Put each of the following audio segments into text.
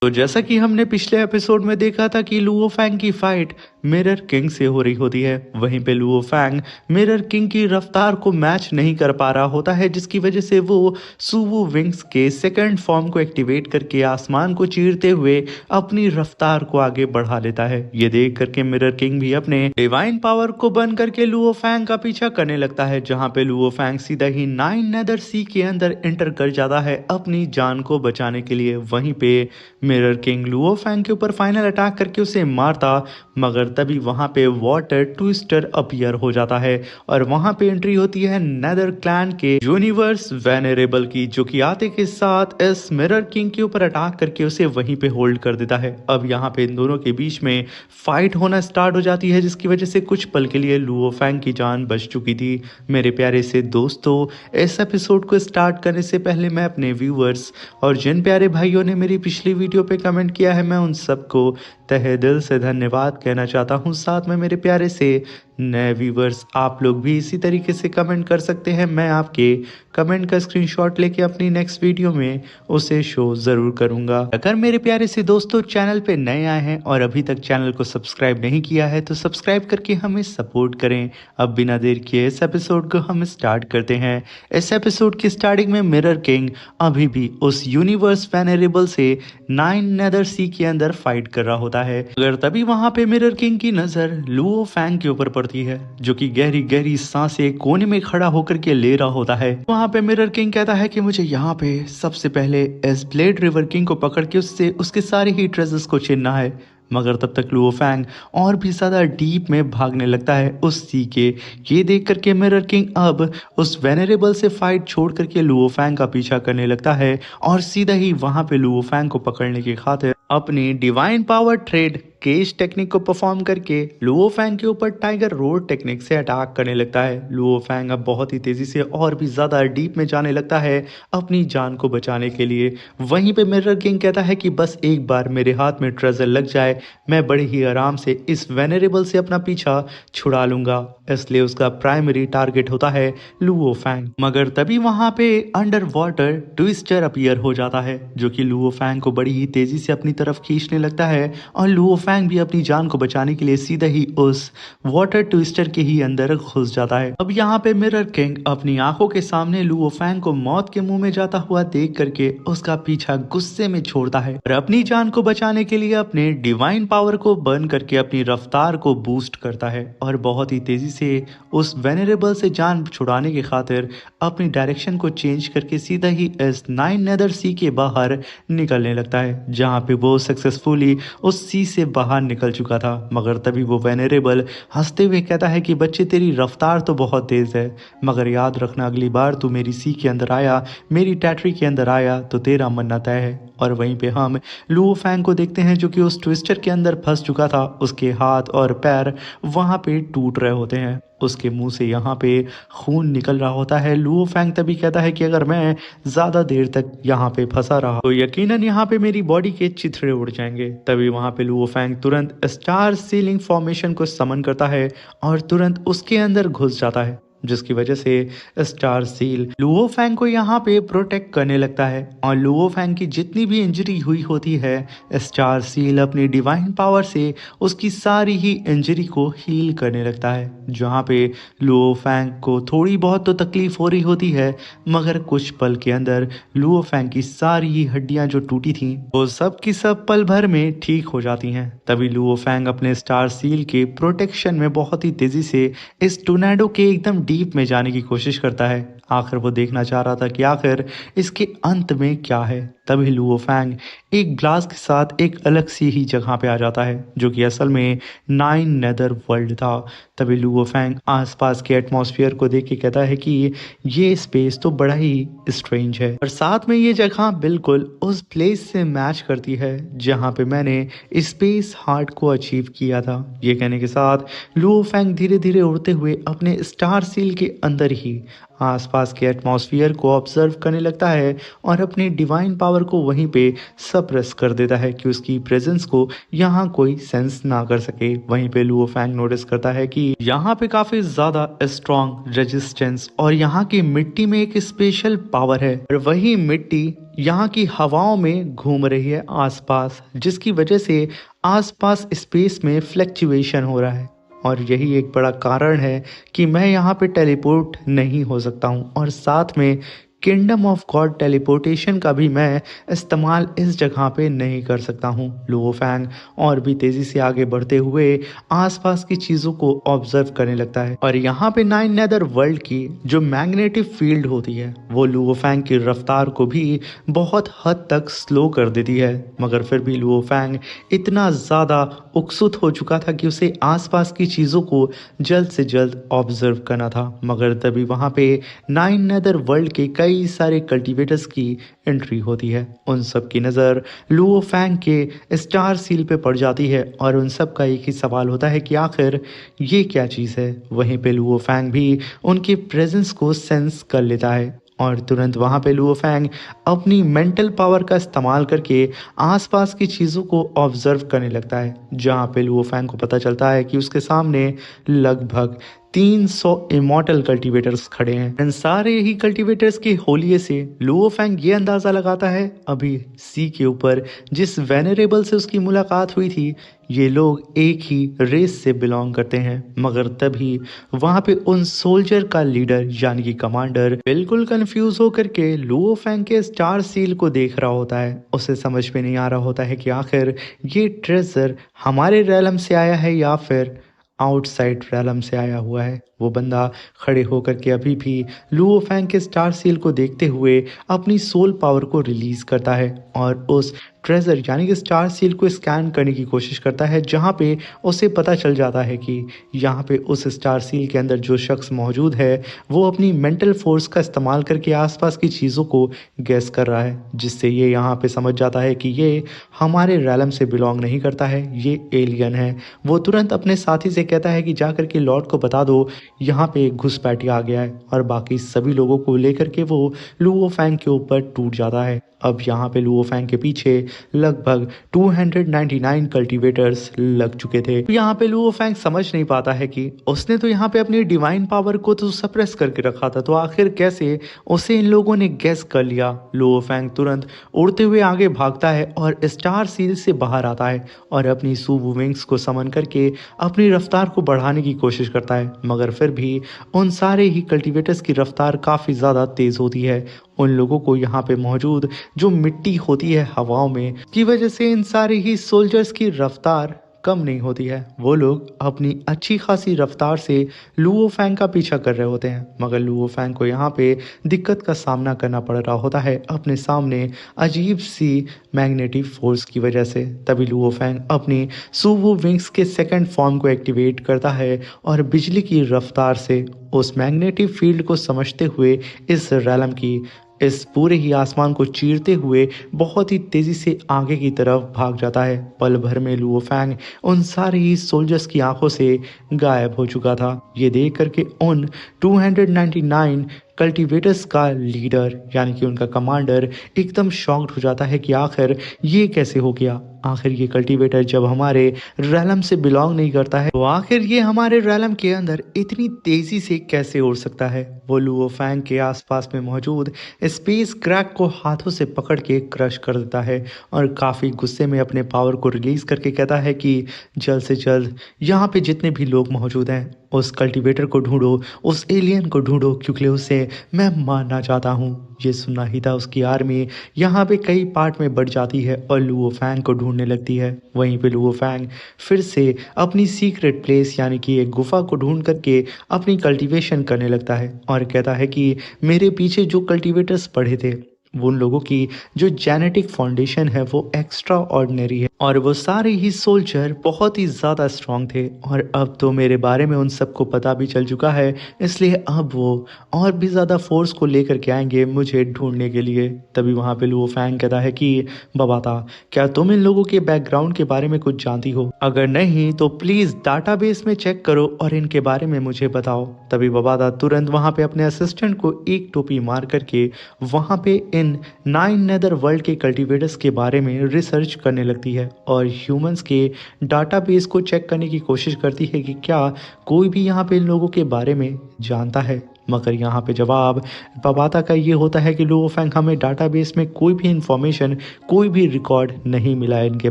तो जैसा कि हमने पिछले एपिसोड में देखा था कि लुओ फैंग की फाइट मिरर किंग से हो रही होती है, वहीं पे लुओ फैंग मिरर किंग की रफ्तार को मैच नहीं कर पा रहा होता है, जिसकी वजह से वो सुवो विंग्स के सेकंड फॉर्म को एक्टिवेट करके आसमान को चीरते हुए अपनी रफ्तार को आगे बढ़ा लेता है। ये देख करके मिरर किंग भी अपने डिवाइन पावर को बंद करके लुओ फैंग का पीछा करने लगता है, जहां पे लुओ फैंग सीधा ही 9 नेदर सी के अंदर एंटर कर जाता है अपनी जान को बचाने के लिए। वहीं पे मिरर किंग लुओ फैंग के ऊपर फाइनल अटैक करके उसे मारता, मगर तभी वहां पे वाटर ट्विस्टर अपीयर हो जाता है और वहां पे एंट्री होती है नेदर क्लैन के यूनिवर्स वेनरेबल की, जो कि आते के साथ इस मिरर किंग के ऊपर अटैक करके उसे वहीं पे होल्ड कर देता है। अब यहाँ पे इन दोनों के बीच में फाइट होना स्टार्ट हो जाती है, जिसकी वजह से कुछ पल के लिए लुओ फैंग की जान बच चुकी थी। मेरे प्यारे से दोस्तों, इस एपिसोड को स्टार्ट करने से पहले मैं अपने व्यूअर्स और जिन प्यारे भाइयों ने मेरी पिछली वीडियो पे कमेंट किया है, मैं उन सबको तहे दिल से धन्यवाद कहना चाहता हूँ। साथ में मेरे प्यारे से नए व्यूवर्स, आप लोग भी इसी तरीके से कमेंट कर सकते हैं। मैं आपके कमेंट का स्क्रीनशॉट लेके अपनी नेक्स्ट वीडियो में उसे शो ज़रूर करूंगा। अगर मेरे प्यारे से दोस्तों चैनल पे नए आए हैं और अभी तक चैनल को सब्सक्राइब नहीं किया है तो सब्सक्राइब करके हमें सपोर्ट करें। अब बिना देर किए इस एपिसोड को हम स्टार्ट करते हैं। इस एपिसोड की स्टार्टिंग में मिरर किंग अभी भी उस यूनिवर्स वेनरेबल से 9 नेदर सी के अंदर फाइट कर रहा होता है, अगर तभी वहां पे मिरर किंग की नजर लुओ फैंग के ऊपर पड़ती है, जो कि गहरी गहरी सांसें कोने में खड़ा होकर के ले रहा होता है। वहां पे मिरर किंग कहता है कि मुझे यहाँ पे सबसे पहले इस ब्लेड रिवर किंग को पकड़ के उससे उसके सारे ही ट्रेजर्स को छीनना है, मगर तब तक लुओ फैंग और भी ज्यादा डीप में भागने लगता है उस सी के। ये देख करके मिरर किंग अब उस वेनरेबल से फाइट छोड़ करके लुओ फैंग का पीछा करने लगता है और सीधा ही वहां पे लुओ फैंग को पकड़ने की खातिर अपनी divine power trade cage technique को परफॉर्म करके लुओ फैंग के ऊपर टाइगर रोड टेक्निक से अटैक करने लगता है। लुओ फैंग अब बहुत ही तेजी से और भी ज्यादा डीप में जाने लगता है अपनी जान को बचाने के लिए। वहीं पे मिरर किंग कहता है कि बस एक बार मेरे हाथ में ट्रेजर लग जाए, मैं बड़े ही आराम से इस वेनरेबल से अपना पीछा छुड़ा लूंगा, इसलिए उसका प्राइमरी टारगेट होता है लुओ फैंग। मगर तभी वहां पे अंडर वाटर ट्विस्टर अपीयर हो जाता है, जो कि लुओ फैंग को बड़ी ही तेजी से अपनी तरफ खींचने लगता है और लुओ फैंग भी अपनी जान को बचाने के लिए सीधा ही उस वाटर ट्विस्टर के ही अंदर घुस जाता है। अब यहाँ पे मिरर किंग अपनी आंखों के सामने लुओ फैंग को मौत के मुंह में जाता हुआ देख करके उसका पीछा गुस्से में छोड़ता है और अपनी जान को बचाने के लिए अपने डिवाइन पावर को बर्न करके अपनी रफ्तार को बूस्ट करता है और बहुत ही तेजी से उस वेनरेबल से जान छुड़ाने की खातिर अपनी डायरेक्शन को चेंज करके सीधा ही इस 9 नेदर सी के बाहर निकलने लगता है, जहां पे वो सक्सेसफुली उस सी से बाहर निकल चुका था। मगर तभी वो वेनरेबल हंसते हुए कहता है कि बच्चे, तेरी रफ्तार तो बहुत तेज है, मगर याद रखना अगली बार तू मेरी सी के अंदर आया, मेरी टैटरी के अंदर आया तो तेरा मरना तय है। और वहीं पे हम लुओ फैंग को देखते हैं, जो कि उस ट्विस्टर के अंदर फंस चुका था। उसके हाथ और पैर वहां पे टूट रहे होते हैं, उसके मुंह से यहाँ पे खून निकल रहा होता है। लुओ फैंग तभी कहता है कि अगर मैं ज्यादा देर तक यहाँ पे फंसा रहा तो यकीनन यहाँ पे मेरी बॉडी के चिथड़े उड़ जाएंगे। तभी वहां पे लुओ फैंग तुरंत स्टार सीलिंग फॉर्मेशन को समन करता है और तुरंत उसके अंदर घुस जाता है, जिसकी वजह से स्टार सील लुओ फैंग को यहाँ पे प्रोटेक्ट करने लगता है और लुओ फैंग की जितनी भी इंजरी हुई होती है, स्टार सील अपनी डिवाइन पावर से उसकी सारी ही इंजरी को हील करने लगता है। जहाँ पे लुओ फैंग को थोड़ी बहुत तो तकलीफ हो रही होती है, मगर कुछ पल के अंदर लुओ फैंग की सारी ही हड्डियां जो टूटी थी वो सब की सब पल भर में ठीक हो जाती हैं। तभी लुओ फैंग अपने स्टार सील के प्रोटेक्शन में बहुत ही तेजी से इस टोर्नेडो के एकदम डीप में जाने की कोशिश करता है। आखिर वो देखना चाह रहा था कि आखिर इसके अंत में क्या है। तभी लुओ फैंग एक ब्लास्ट के साथ एक अलग सी ही जगह पे आ जाता है, जो कि असल में 9 नेदर वर्ल्ड था। तभी लुओ फैंग आसपास के एटमॉस्फेयर को देख के कहता है कि ये स्पेस तो बड़ा ही स्ट्रेंज है और साथ में ये जगह बिल्कुल उस प्लेस से मैच करती है जहाँ पे मैंने स्पेस हार्ट को अचीव किया था। ये कहने के साथ लुओ फैंग धीरे धीरे उड़ते हुए अपने स्टार सील के अंदर ही आसपास के एटमॉस्फेयर को ऑब्जर्व करने लगता है और अपनी डिवाइन पावर को वहीं पे सप्रेस कर देता है कि उसकी प्रेजेंस को यहाँ कोई सेंस ना कर सके। वहीं पे लुओ फैंग नोटिस करता है कि यहाँ पे काफी ज्यादा स्ट्रॉन्ग रेजिस्टेंस और यहाँ की मिट्टी में एक स्पेशल पावर है और वही मिट्टी यहाँ की हवाओं में घूम रही है आसपास, जिसकी वजह से आसपास स्पेस में फ्लक्चुएशन हो रहा है और यही एक बड़ा कारण है कि मैं यहाँ पे टेलीपोर्ट नहीं हो सकता हूँ और साथ में किंगडम ऑफ गॉड टेलीपोर्टेशन का भी मैं इस्तेमाल इस जगह पे नहीं कर सकता हूँ। लुओ फैंग और भी तेजी से आगे बढ़ते हुए आसपास की चीज़ों को ऑब्जर्व करने लगता है और यहाँ पे नाइन नेदर वर्ल्ड की जो मैग्नेटिक फील्ड होती है वो लुओ फैंग की रफ्तार को भी बहुत हद तक स्लो कर देती है। मगर फिर भी लुओ फैंग इतना ज़्यादा उत्सुक हो चुका था कि उसे आसपास की चीज़ों को जल्द से जल्द ऑब्जर्व करना था। मगर तभी वहाँ पे नाइन नेदर वर्ल्ड के कई सारे कल्टीवेटर्स की एंट्री होती है। उन सब की नज़र लुओ फैंग के स्टार सील पे पड़ जाती है और उन सब का एक ही सवाल होता है कि आखिर ये क्या चीज़ है। वहीं पे लुओ फैंग भी उनके प्रेजेंस को सेंस कर लेता है और तुरंत वहाँ पे लुओ फैंग अपनी मेंटल पावर का इस्तेमाल करके आसपास की चीज़ों को ऑब्जर्व करने लगता है, जहाँ पे लुओ फैंग को पता चलता है कि उसके सामने लगभग 300 इमॉर्टल कल्टीवेटर्स खड़े हैं। इन सारे ही कल्टीवेटर्स के होलिये से लुओ फैंग ये अंदाज़ा लगाता है अभी सी के ऊपर जिस वेनरेबल से उसकी मुलाकात हुई थी ये लोग एक ही रेस से बिलोंग करते हैं। मगर तभी वहाँ पे उन सोल्जर का लीडर यानी कि कमांडर बिल्कुल कंफ्यूज होकर के लुओ फैंग के स्टार सील को देख रहा होता है। उसे समझ में नहीं आ रहा होता है कि आखिर ये ट्रेजर हमारे रैलम से आया है या फिर आउटसाइड रैलम से आया हुआ है। वो बंदा खड़े होकर के अभी भी लुओ फैंग के स्टार सील को देखते हुए अपनी सोल पावर को रिलीज करता है और उस ट्रेजर यानी कि स्टार सील को स्कैन करने की कोशिश करता है, जहाँ पे उसे पता चल जाता है कि यहाँ पे उस स्टार सील के अंदर जो शख्स मौजूद है वो अपनी मेंटल फोर्स का इस्तेमाल करके आसपास की चीज़ों को गैस कर रहा है, जिससे ये यहाँ पे समझ जाता है कि ये हमारे रैलम से बिलोंग नहीं करता है, ये एलियन है। वो तुरंत अपने साथी से कहता है कि जा करके लॉर्ड को बता दो यहाँ पे एक घुसपैठिया आ गया है और बाकी सभी लोगों को लेकर के वो लुओ फैंग के ऊपर टूट जाता है। अब यहाँ पे लुओ फैंग के पीछे लगभग 299 कल्टीवेटर्स लग चुके थे। यहाँ पे लुओ फैंग समझ नहीं पाता है कि उसने तो यहाँ पे अपनी डिवाइन पावर को तो सप्रेस करके रखा था, तो आखिर कैसे उसे इन लोगों ने गैस कर लिया। लुओ फैंग तुरंत उड़ते हुए आगे भागता है और स्टार सील से बाहर आता है और अपनी सुबू विंग्स को समन करके अपनी रफ्तार को बढ़ाने की कोशिश करता है। मगर फिर भी उन सारे ही कल्टीवेटर्स की रफ्तार काफ़ी ज़्यादा तेज़ होती है। उन लोगों को यहाँ पे मौजूद जो मिट्टी होती है हवाओं में की वजह से इन सारे ही सोल्जर्स की रफ्तार कम नहीं होती है। वो लोग अपनी अच्छी खासी रफ्तार से लुओ फैंग का पीछा कर रहे होते हैं, मगर लुओ फैंग को यहाँ पे दिक्कत का सामना करना पड़ रहा होता है अपने सामने अजीब सी मैग्नेटिक फोर्स की वजह से। तभी लुओ फैंग अपनी सुवो विंग्स के सेकंड फॉर्म को एक्टिवेट करता है और बिजली की रफ्तार से उस मैग्नेटिक फील्ड को समझते हुए इस रैलम की इस पूरे ही आसमान को चीरते हुए बहुत ही तेजी से आगे की तरफ भाग जाता है। पल भर में लुओ फैंग उन सारे ही सोल्जर्स की आंखों से गायब हो चुका था। ये देख करके उन 299 कल्टीवेटर्स का लीडर यानी कि उनका कमांडर एकदम शॉक्ड हो जाता है कि आखिर ये कैसे हो गया। आखिर ये कल्टीवेटर जब हमारे रैलम से बिलोंग नहीं करता है तो आखिर ये हमारे रैलम के अंदर इतनी तेजी से कैसे उड़ सकता है। वो लुओ फैंग के आसपास में मौजूद स्पेस क्रैक को हाथों से पकड़ के क्रश कर देता है और काफ़ी गुस्से में अपने पावर को रिलीज करके कहता है कि जल्द से जल्द यहाँ पे जितने भी लोग मौजूद हैं उस कल्टीवेटर को ढूंढो, उस एलियन को ढूंढो, क्योंकि उसे मैं मारना चाहता हूँ। ये सुनना ही था उसकी आर्मी यहाँ पे कई पार्ट में बढ़ जाती है और लुओ फैंग को ढूंढने लगती है। वहीं पे लुओ फैंग फिर से अपनी सीक्रेट प्लेस यानी कि एक गुफा को ढूंढ करके अपनी कल्टीवेशन करने लगता है और कहता है कि मेरे पीछे जो कल्टीवेटर्स पड़े थे उन लोगों की जो जेनेटिक फाउंडेशन है वो एक्स्ट्रा ऑर्डिनरी है और वो सारे ही सोल्जर बहुत ही ज़्यादा स्ट्रांग थे। और अब तो मेरे बारे में उन सबको पता भी चल चुका है, इसलिए अब वो और भी ज़्यादा फोर्स को लेकर के आएंगे मुझे ढूंढने के लिए। तभी वहाँ पे लुओ फैंग कहता है कि बबाता, क्या तुम इन लोगों के बैकग्राउंड के बारे में कुछ जानती हो? अगर नहीं तो प्लीज़ डाटाबेस में चेक करो और इनके बारे में मुझे बताओ। तभी बबाता तुरंत वहाँ पे अपने असिस्टेंट को एक टोपी मार करके वहाँ पे इन 9 नेदर वर्ल्ड के कल्टीवेटर्स के बारे में रिसर्च करने लगती है और ह्यूमंस के डाटाबेस को चेक करने की कोशिश करती है कि क्या कोई भी यहाँ पे इन लोगों के बारे में जानता है। मगर यहाँ पे जवाब बबाता का ये होता है कि लुओ फैंग, हमें डाटाबेस में कोई भी इंफॉर्मेशन, कोई भी रिकॉर्ड नहीं मिला है इनके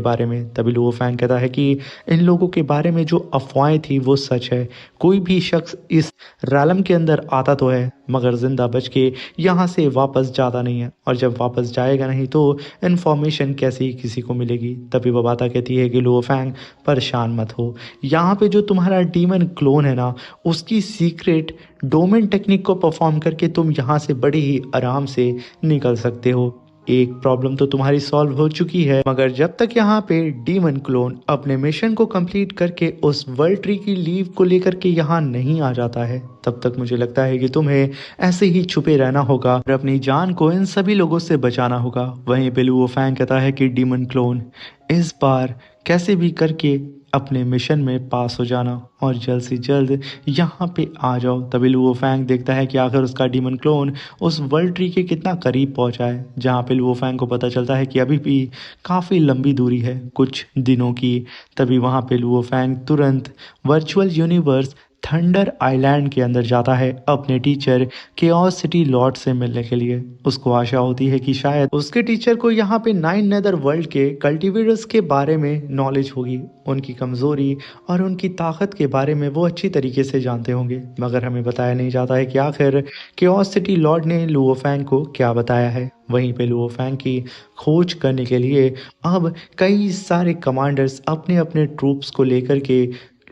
बारे में। तभी लुओ फैंग कहता है कि इन लोगों के बारे में जो अफवाहें थी वो सच है। कोई भी शख्स इस रैलम के अंदर आता तो है मगर जिंदा बच के यहाँ से वापस जाता नहीं है, और जब वापस जाएगा नहीं तो इन्फॉर्मेशन कैसे ही किसी को मिलेगी। तभी बबाता कहती है कि लुओ फैंग, परेशान मत हो, यहाँ पे जो तुम्हारा डीमन क्लोन है ना, उसकी सीक्रेट डोमेन टेक्निक को परफॉर्म करके तुम यहाँ से बड़े ही आराम से निकल सकते हो। एक प्रॉब्लम तो तुम्हारी सॉल्व हो चुकी है, मगर जब तक यहाँ पे डीमन क्लोन अपने मिशन को कंप्लीट करके उस वर्ल्ड ट्री की लीव को लेकर के यहाँ नहीं आ जाता है, तब तक मुझे लगता है कि तुम्हें ऐसे ही छुपे रहना होगा और अपनी जान को इन सभी लोगों से बचाना होगा। वहीं पे लुओ फैंग कहता है कि डीमन क्लोन, इस बार कैसे भी करके अपने मिशन में पास हो जाना और जल्द से जल्द यहाँ पे आ जाओ। तभी लुओ फैंग देखता है कि आखिर उसका डीमन क्लोन उस वर्ल्ड ट्री के कितना करीब पहुँचा है, जहाँ पे लुओ फैंग को पता चलता है कि अभी भी काफ़ी लंबी दूरी है, कुछ दिनों की। तभी वहाँ पे लुओ फैंग तुरंत वर्चुअल यूनिवर्स थंडर आइलैंड के अंदर जाता है अपने टीचर केओस सिटी लॉर्ड से मिलने के लिए। उसको आशा होती है कि शायद उसके टीचर को यहाँ पे 9 नेदर वर्ल्ड के कल्टीवेटर्स के बारे में नॉलेज होगी, उनकी कमजोरी और उनकी ताकत के बारे में वो अच्छी तरीके से जानते होंगे। मगर हमें बताया नहीं जाता है कि आखिर केओस सिटी लॉर्ड ने लुओ फैंग को क्या बताया है। वहीं पे लुओ फैंग की खोज करने के लिए अब कई सारे कमांडर्स अपने अपने ट्रूप्स को लेकर के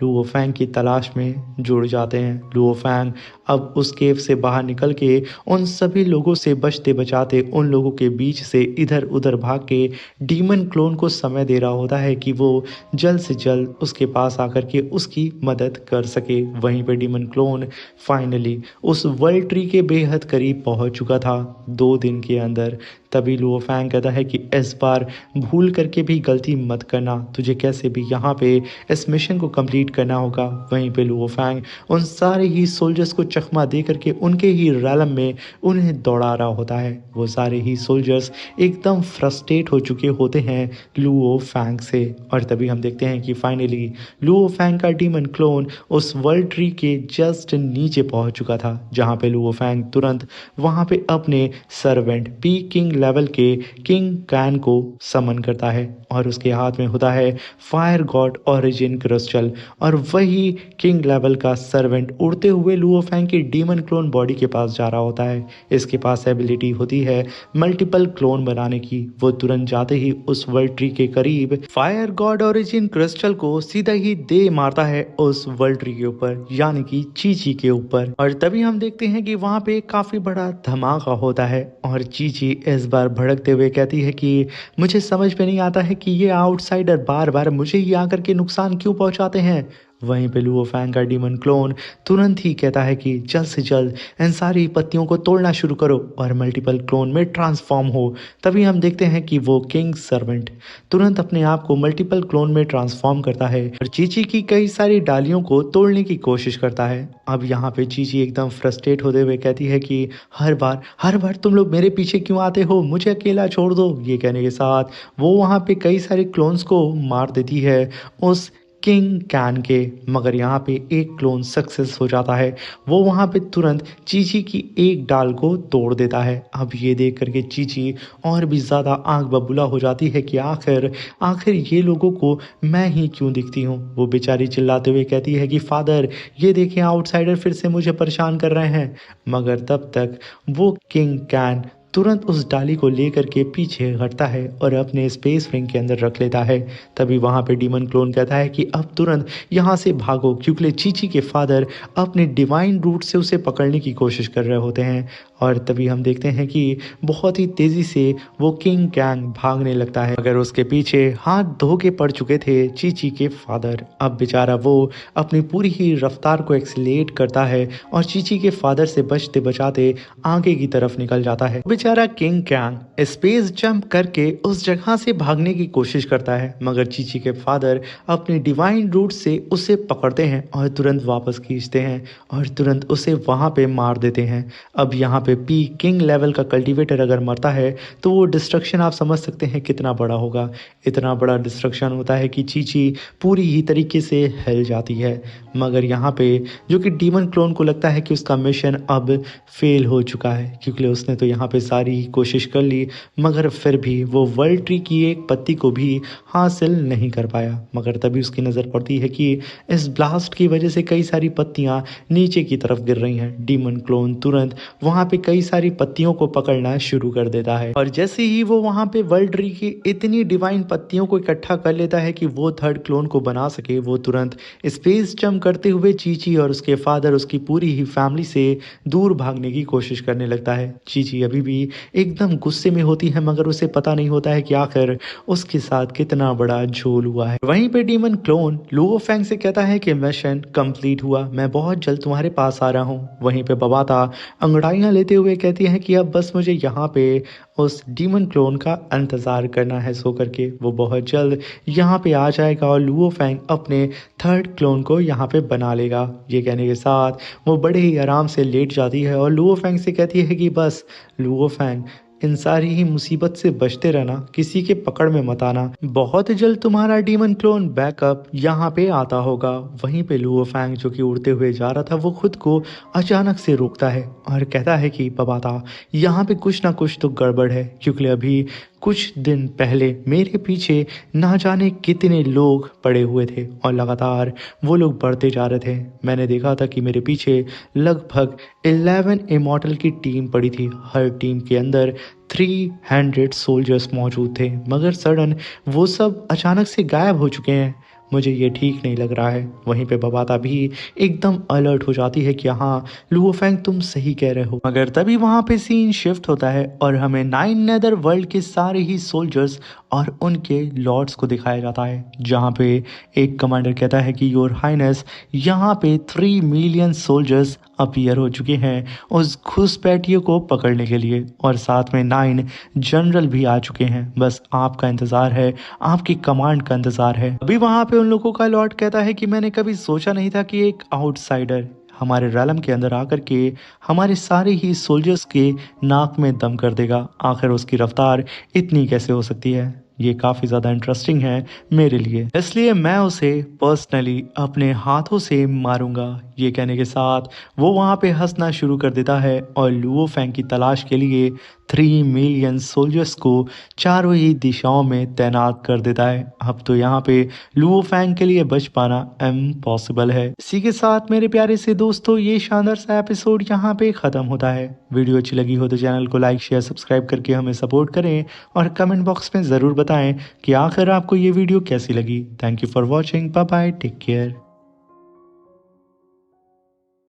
लुओ फैंग की तलाश में जुड़ जाते हैं। लुओ फैंग अब उस केव से बाहर निकल के उन सभी लोगों से बचते बचाते उन लोगों के बीच से इधर उधर भाग के डीमन क्लोन को समय दे रहा होता है कि वो जल्द से जल्द उसके पास आकर के उसकी मदद कर सके। वहीं पे डीमन क्लोन फाइनली उस वर्ल्ड ट्री के बेहद करीब पहुंच चुका था 2 दिन के अंदर। तभी लुओ फैंग कहता है कि इस बार भूल करके भी गलती मत करना, तुझे कैसे भी यहाँ पे इस मिशन को कंप्लीट करना होगा। वहीं पे लुओ फैंग उन सारे ही सोल्जर्स को चकमा दे करके उनके ही रैलम में उन्हें दौड़ा रहा होता है। वो सारे ही सोल्जर्स एकदम फ्रस्ट्रेट हो चुके होते हैं लुओ फैंग से। और तभी हम देखते हैं कि फाइनली लुओ फैंग का डीमन क्लोन उस वर्ल्ड ट्री के जस्ट नीचे पहुंच चुका था, जहां पे लुओ फैंग तुरंत वहां पे अपने सर्वेंट पी किंग लेवल के किंग कैन को समन करता है और उसके हाथ में होता है फायर गॉड ओरिजिन क्रिस्टल। और वही किंग लेवल का सर्वेंट उड़ते हुए लुओ फैंग की डीमन क्लोन बॉडी के पास जा रहा होता है। इसके पास एबिलिटी होती है मल्टीपल क्लोन बनाने की। वो तुरंत जाते ही उस वर्ल्ड ट्री के करीब फायर गॉड ओरिजिन क्रिस्टल को सीधा ही दे मारता है उस वर्ल्ड ट्री के ऊपर, यानी कि चीची के ऊपर। और तभी हम देखते हैं कि वहां पे काफी बड़ा धमाका होता है और चीची इस बार भड़कते हुए कहती है कि मुझे समझ में नहीं आता है कि ये आउटसाइडर बार बार मुझे ही आकर के नुकसान क्यों पहुंचाते हैं। वहीं पे लुओ फैंग का डीमन क्लोन तुरंत ही कहता है कि जल्द से जल्द इन सारी पत्तियों को तोड़ना शुरू करो और मल्टीपल क्लोन में ट्रांसफॉर्म हो। तभी हम देखते हैं कि वो किंग सर्वेंट तुरंत अपने आप को मल्टीपल क्लोन में ट्रांसफॉर्म करता है और चीची की कई सारी डालियों को तोड़ने की कोशिश करता है। अब यहाँ पे चीची एकदम फ्रस्ट्रेट होते हुए कहती है कि हर बार तुम लोग मेरे पीछे क्यों आते हो, मुझे अकेला छोड़ दो। ये कहने के साथ वो वहाँ पे कई सारे क्लोन्स को मार देती है उस किंग कैन के। मगर यहाँ पे एक क्लोन सक्सेस हो जाता है, वो वहाँ पे तुरंत चीची की एक डाल को तोड़ देता है। अब ये देख करके चीची और भी ज़्यादा आंख बबूला हो जाती है कि आखिर ये लोगों को मैं ही क्यों दिखती हूँ। वो बेचारी चिल्लाते हुए कहती है कि फादर ये देखें, आउटसाइडर फिर से मुझे परेशान कर रहे हैं। मगर तब तक वो किंग कैन तुरंत उस डाली को लेकर के पीछे हटता है और अपने स्पेस विंग के अंदर रख लेता है। तभी वहाँ पे डीमन क्लोन कहता है कि अब तुरंत यहाँ से भागो, क्योंकि चीची के फादर अपने डिवाइन रूट से उसे पकड़ने की कोशिश कर रहे होते हैं। और तभी हम देखते हैं कि बहुत ही तेज़ी से वो किंग कैंग भागने लगता है, मगर उसके पीछे हाथ धो के पड़ चुके थे चीची के फादर। अब बेचारा वो अपनी पूरी ही रफ्तार को एक्सीलेट करता है और चीची के फादर से बचते बचाते आगे की तरफ निकल जाता है। बेचारा किंग कैंग स्पेस जंप करके उस जगह से भागने की कोशिश करता है, मगर चीची के फादर अपने डिवाइन रूट से उसे पकड़ते हैं और तुरंत वापस खींचते हैं और तुरंत उसे वहां पे मार देते हैं। अब यहाँ पे पी किंग लेवल का कल्टीवेटर अगर मरता है तो वो डिस्ट्रक्शन आप समझ सकते हैं कितना बड़ा होगा। इतना बड़ा डिस्ट्रक्शन होता है कि चीची पूरी ही तरीके से हिल जाती है। मगर यहाँ पे जो कि डीमन क्लोन को लगता है कि उसका मिशन अब फेल हो चुका है, क्योंकि उसने तो यहाँ पे सारी कोशिश कर ली, मगर फिर भी वो वर्ल्ड ट्री की एक पत्ती को भी हासिल नहीं कर पाया। मगर तभी उसकी नज़र पड़ती है कि इस ब्लास्ट की वजह से कई सारी पत्तियाँ नीचे की तरफ गिर रही हैं। डीमन क्लोन तुरंत वहाँ पे कई सारी पत्तियों को पकड़ना शुरू कर देता है और जैसे ही वो वहाँ पे वर्ल्ड ट्री की इतनी डिवाइन पत्तियों को इकट्ठा कर लेता है कि वो थर्ड क्लोन को बना सके, वो तुरंत स्पेस जंप करते हुए चीची और उसके फादर उसकी पूरी ही फैमिली से दूर भागने की कोशिश करने लगता है। चीची अभी भी एकदम गुस्से में होती है, मगर उसे पता नहीं होता है कि आखिर उसके साथ कितना बड़ा झोल हुआ है। वहीं पे डीमन क्लोन लुओ फेंग से कहता है कि मिशन कंप्लीट हुआ, मैं बहुत जल्द तुम्हारे पास आ रहा हूँ। वहीं पे बबाता अंगड़ाइयाँ लेते हुए कहती है कि अब बस मुझे यहाँ पे उस डीमन क्लोन का इंतज़ार करना है, सो करके वो बहुत जल्द यहाँ पे आ जाएगा और लुओ फेंग अपने थर्ड क्लोन को यहाँ पे बना लेगा। ये कहने के साथ वो बड़े ही आराम से लेट जाती है और लुओ फेंग से कहती है कि बस लुओ फेंग इन सारी ही मुसीबत से बचते रहना, किसी के पकड़ में मत आना, बहुत जल्द तुम्हारा डीमन क्लोन बैकअप यहाँ पे आता होगा। वहीं पे लुओ फैंग जो कि उड़ते हुए जा रहा था वो खुद को अचानक से रोकता है और कहता है कि बबाता यहाँ पे कुछ ना कुछ तो गड़बड़ है, क्योंकि अभी कुछ दिन पहले मेरे पीछे ना जाने कितने लोग पड़े हुए थे और लगातार वो लोग बढ़ते जा रहे थे। मैंने देखा था कि मेरे पीछे लगभग 11 इमॉर्टल की टीम पड़ी थी, हर टीम के अंदर 300 सोल्जर्स मौजूद थे, मगर सडन वो सब अचानक से गायब हो चुके हैं। मुझे ये ठीक नहीं लग रहा है। वहीं पे बबाता भी एकदम अलर्ट हो जाती है कि हाँ लुओ फेंग तुम सही कह रहे हो। मगर तभी वहाँ पे सीन शिफ्ट होता है और हमें 9 नेदर वर्ल्ड के सारे ही सोल्जर्स और उनके लॉर्ड्स को दिखाया जाता है, जहाँ पे एक कमांडर कहता है कि योर हाइनेस यहाँ पे 3 मिलियन सोल्जर्स अपीयर हो चुके हैं उस घुसपैठियों को पकड़ने के लिए, और साथ में 9 जनरल भी आ चुके हैं। बस आपका इंतज़ार है, आपकी कमांड का इंतज़ार है। अभी वहाँ पे उन लोगों का लॉर्ड कहता है कि मैंने कभी सोचा नहीं था कि एक आउटसाइडर हमारे रैलम के अंदर आकर के हमारे सारे ही सोल्जर्स के नाक में दम कर देगा। आखिर उसकी रफ्तार इतनी कैसे हो सकती है? ये काफ़ी ज़्यादा इंटरेस्टिंग है मेरे लिए, इसलिए मैं उसे पर्सनली अपने हाथों से मारूंगा। ये कहने के साथ वो वहाँ पे हंसना शुरू कर देता है और लुओ फेंग की तलाश के लिए 3 मिलियन सोल्जर्स को चारों ही दिशाओं में तैनात कर देता है। अब तो यहाँ पे लुओ फेंग के लिए बच पाना इम्पॉसिबल है। इसी के साथ मेरे प्यारे से दोस्तों ये शानदार सा एपिसोड यहाँ पे ख़त्म होता है। वीडियो अच्छी लगी हो तो चैनल को लाइक शेयर सब्सक्राइब करके हमें सपोर्ट करें और कमेंट बॉक्स में ज़रूर बताएं कि आखिर आपको ये वीडियो कैसी लगी। Thank you for watching, bye bye, take care.